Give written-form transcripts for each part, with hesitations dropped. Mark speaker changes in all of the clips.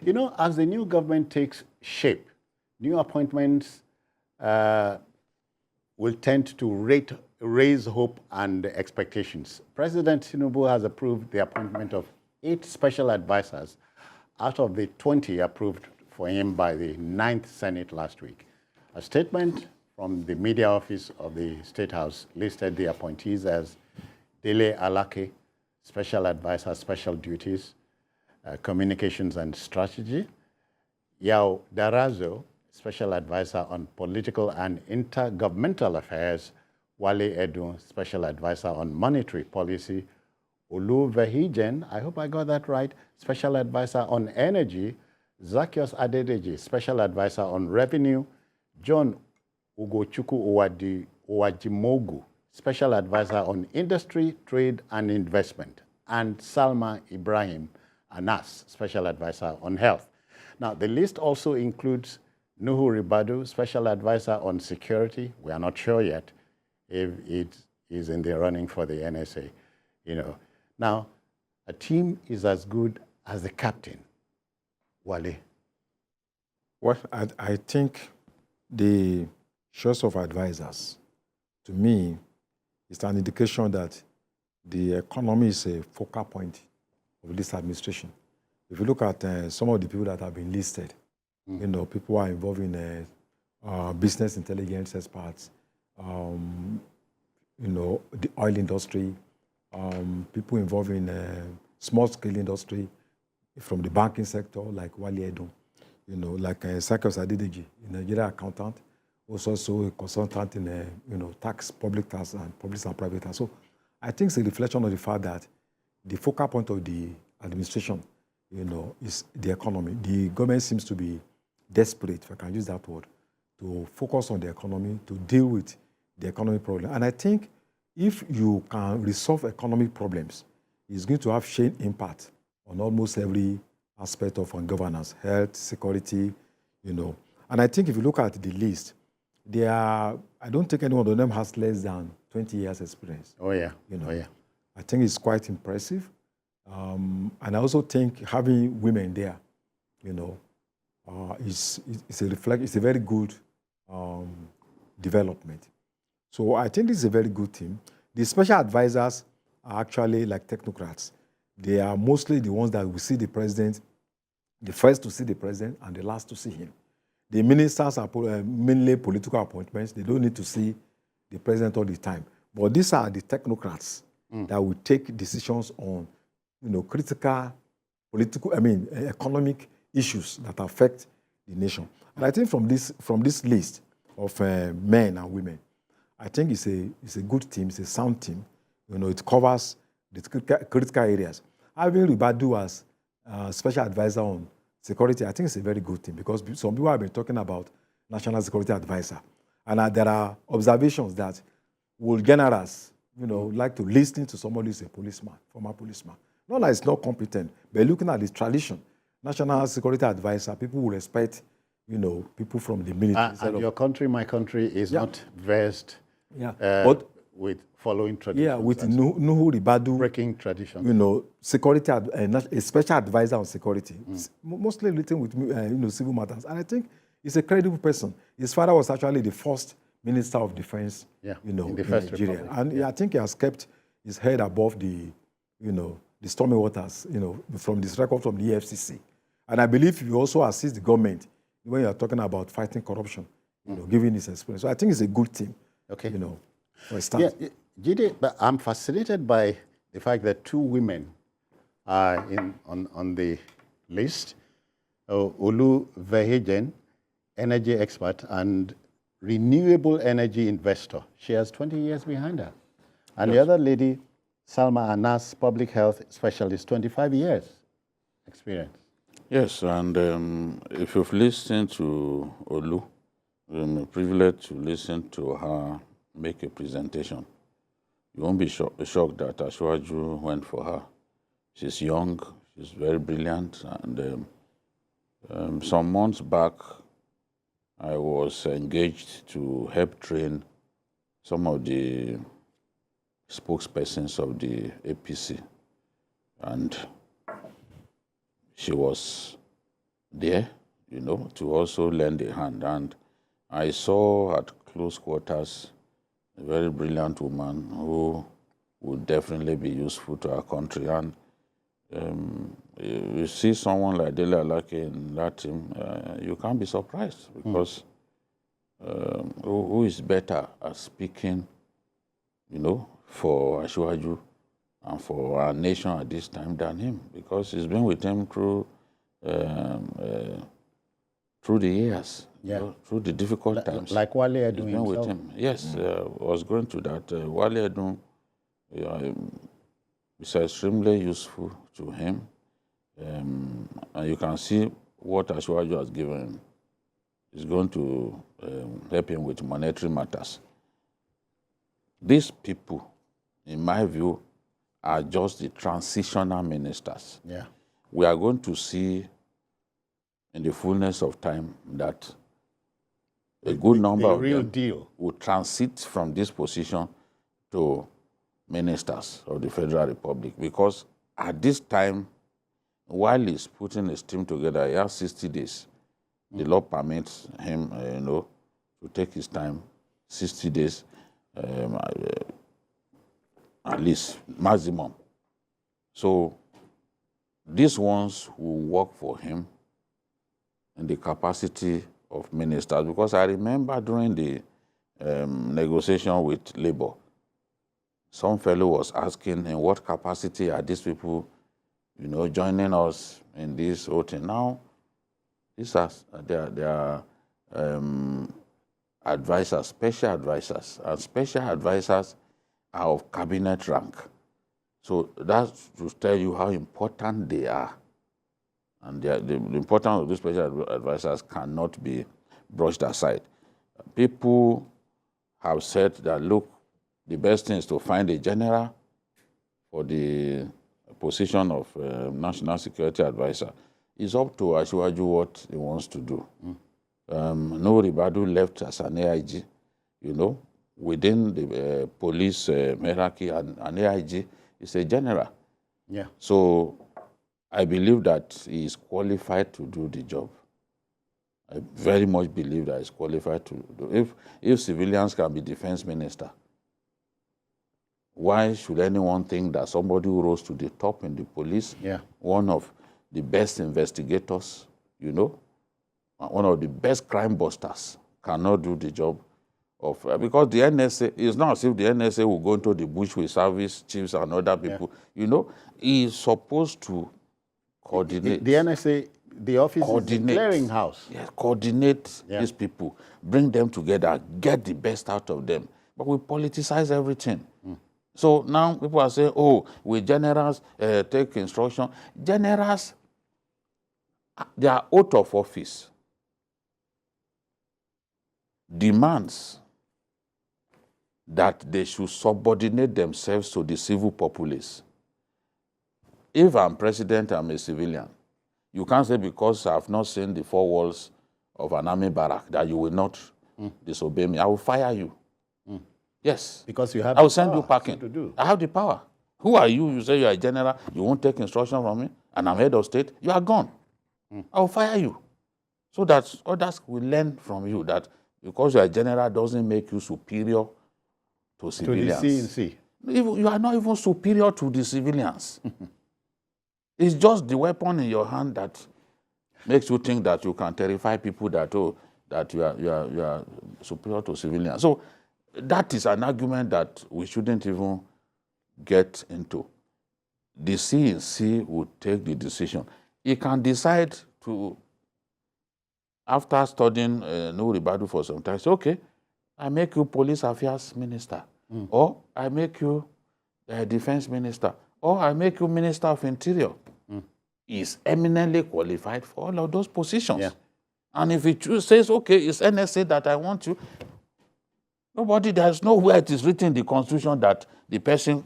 Speaker 1: You know, as the new government takes shape, new appointments will tend to raise hope and expectations. President Tinubu has approved the appointment of 8 special advisors out of the 20 approved for him by the 9th Senate last week. A statement from the media office of the State House listed the appointees as Dele Alake, Special Advisor, Special Duties, Communications and Strategy; Yao Darazo, Special Advisor on Political and Intergovernmental Affairs; Wale Edun, Special Advisor on Monetary Policy; Olu Vehijen, I hope I got that right, Special Advisor on Energy; Zacchaeus Adedeji, Special Advisor on Revenue; John Ugochukwu Owajimogu, Special Advisor on Industry, Trade and Investment; and Salma Ibrahim Anas, Special Advisor on Health. Now, the list also includes Nuhu Ribadu, Special Advisor on Security. We are not sure yet if it is in the running for the NSA. You know, now, a team is as good as the captain. Wale.
Speaker 2: Well, I think the choice of advisors, to me, is an indication that the economy is a focal point of this administration. If you look at some of the people that have been listed, you know, people who are involved in business intelligence experts, you know, the oil industry, people involved in small-scale industry, from the banking sector, like Wale Edun, you know, like Zacchaeus Adedeji, a Nigerian accountant, also a consultant in, you know, tax, public tax, and public and private tax. So I think it's a reflection of the fact that the focal point of the administration, you know, is the economy. The government seems to be desperate, if I can use that word, to focus on the economy, to deal with the economic problem. And I think if you can resolve economic problems, it's going to have chain impact on almost every aspect of governance, health, security, you know. And I think if you look at the list, I don't think any one of them has less than 20 years experience.
Speaker 1: Oh, yeah.
Speaker 2: You know,
Speaker 1: oh, yeah.
Speaker 2: I think it's quite impressive. And I also think having women there, you know, it's a very good development. So I think this is a very good team. The special advisors are actually like technocrats. They are mostly the ones that will see the president, the first to see the president and the last to see him. The ministers are mainly political appointments. They don't need to see the president all the time. But these are the technocrats that will take decisions on, you know, critical political, economic issues that affect the nation. And I think from this list of men and women, I think it's a good team, it's a sound team. You know, it covers the critical areas. Having Ribadu as special advisor on security, I think it's a very good thing, because some people have been talking about national security advisor. And there are observations that will generals, you know, like to listen to somebody who's a policeman, former policeman. Not that it's not competent, but looking at the tradition, national security advisor, people will respect, you know, people from the military.
Speaker 1: And your country, my country, is not versed
Speaker 2: but
Speaker 1: with following traditions.
Speaker 2: Yeah, with Nuhu Ribadu.
Speaker 1: Breaking tradition.
Speaker 2: You know, security, a special advisor on security. Mostly written with, you know, civil matters. And I think he's a credible person. His father was actually the first Minister of Defense, you know, in Nigeria. Republic. And I think he has kept his head above the, you know, the stormy waters, you know, from this record from the EFCC. And I believe he also assists the government when you are talking about fighting corruption, you know, giving his experience. So I think it's a good team.
Speaker 1: Okay.
Speaker 2: You know, for a start.
Speaker 1: Yeah, Jide, but I'm fascinated by the fact that 2 women are on the list. Olu Vehijen, energy expert and renewable energy investor. She has 20 years behind her. And the other lady, Salma Anas, public health specialist, 25 years experience.
Speaker 3: Yes, and if you've listened to Olu, I'm privileged to listen to her make a presentation. You won't be shocked that Ashwaju went for her. She's young, she's very brilliant, and some months back, I was engaged to help train some of the spokespersons of the APC, and she was there, to also lend a hand. And I saw at close quarters a very brilliant woman who would definitely be useful to our country. And you see someone like Dele Alake in that team, you can't be surprised because who is better at speaking, for Asiwaju and for our nation at this time than him, because he's been with him through the years, through the difficult times.
Speaker 1: Like Wale Edun
Speaker 3: He's been with
Speaker 1: himself.
Speaker 3: him. Yes, I was going to that. Wale Edun is extremely useful to him. And you can see what Asiwaju has given him. Is going to help him with monetary matters. These people, in my view, are just the transitional ministers.
Speaker 1: Yeah.
Speaker 3: We are going to see in the fullness of time that a good number
Speaker 1: the
Speaker 3: of
Speaker 1: real
Speaker 3: them
Speaker 1: deal
Speaker 3: will transit from this position to ministers of the Federal Republic, because at this time, while he's putting his team together, he has 60 days. The law permits him, to take his time, 60 days, at least, maximum. So these ones will work for him in the capacity of ministers, because I remember during the negotiation with Labour, some fellow was asking in what capacity are these people, joining us in this whole thing. Now, these are their advisors, special advisors, and special advisors are of cabinet rank. So that's to tell you how important they are. And the importance of these special advisors cannot be brushed aside. People have said that, look, the best thing is to find a general for the position of National Security Advisor. It's up to Asiwaju what he wants to do. No Ribadu left as an AIG, within the police hierarchy, an AIG is a general.
Speaker 1: Yeah.
Speaker 3: So I believe that he is qualified to do the job. I very much believe that he's qualified to do. If civilians can be defense minister, why should anyone think that somebody who rose to the top in the police, one of the best investigators, one of the best crime busters, cannot do the job of, because the NSA, it's not as if the NSA will go into the bush with service chiefs and other people. He is supposed to coordinate.
Speaker 1: The NSA, the office is the clearinghouse.
Speaker 3: Yes, coordinate these people, bring them together, get the best out of them. But we politicize everything. So now people are saying, oh, we generals take instruction. Generals, they are out of office. Demands that they should subordinate themselves to the civil populace. If I'm president, I'm a civilian. You can't say because I've not seen the four walls of an army barrack that you will not disobey me. I will fire you. Yes.
Speaker 1: Because you have
Speaker 3: I will send you packing.
Speaker 1: to do.
Speaker 3: I have the power. Who are you? You say you are a general. You won't take instruction from me, and I'm head of state. You are gone. I will fire you. So that others will learn from you that because you are a general doesn't make you superior to civilians.
Speaker 1: To the C&C.
Speaker 3: You are not even superior to the civilians. It's just the weapon in your hand that makes you think that you can terrify people that you are superior to civilians. So that is an argument that we shouldn't even get into. The C&C would take the decision. He can decide to, after studying Nuhu Ribadu for some time, say, okay, I make you police affairs minister, or I make you defense minister, or I make you minister of interior. He is eminently qualified for all of those positions.
Speaker 1: Yeah.
Speaker 3: And if he says, okay, it's NSA that I want you, there's nowhere it is written in the Constitution that the person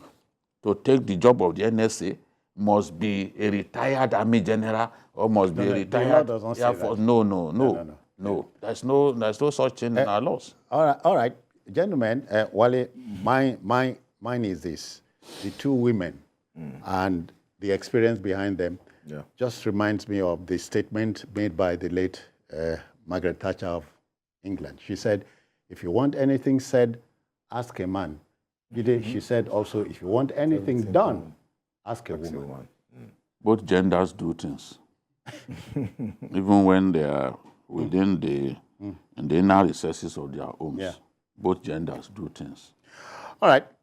Speaker 3: to take the job of the NSA must be a retired army general or must be a retired Air Force. No. There's no such thing in our laws.
Speaker 1: All right. Gentlemen, Wale, mine is this. The two women and the experience behind them.
Speaker 2: Yeah.
Speaker 1: just reminds me of the statement made by the late Margaret Thatcher of England. She said, if you want anything said, ask a man. She said also, if you want anything done, ask a woman.
Speaker 3: Both genders do things. Even when they are within the inner recesses of their homes, both genders do things.
Speaker 1: All right.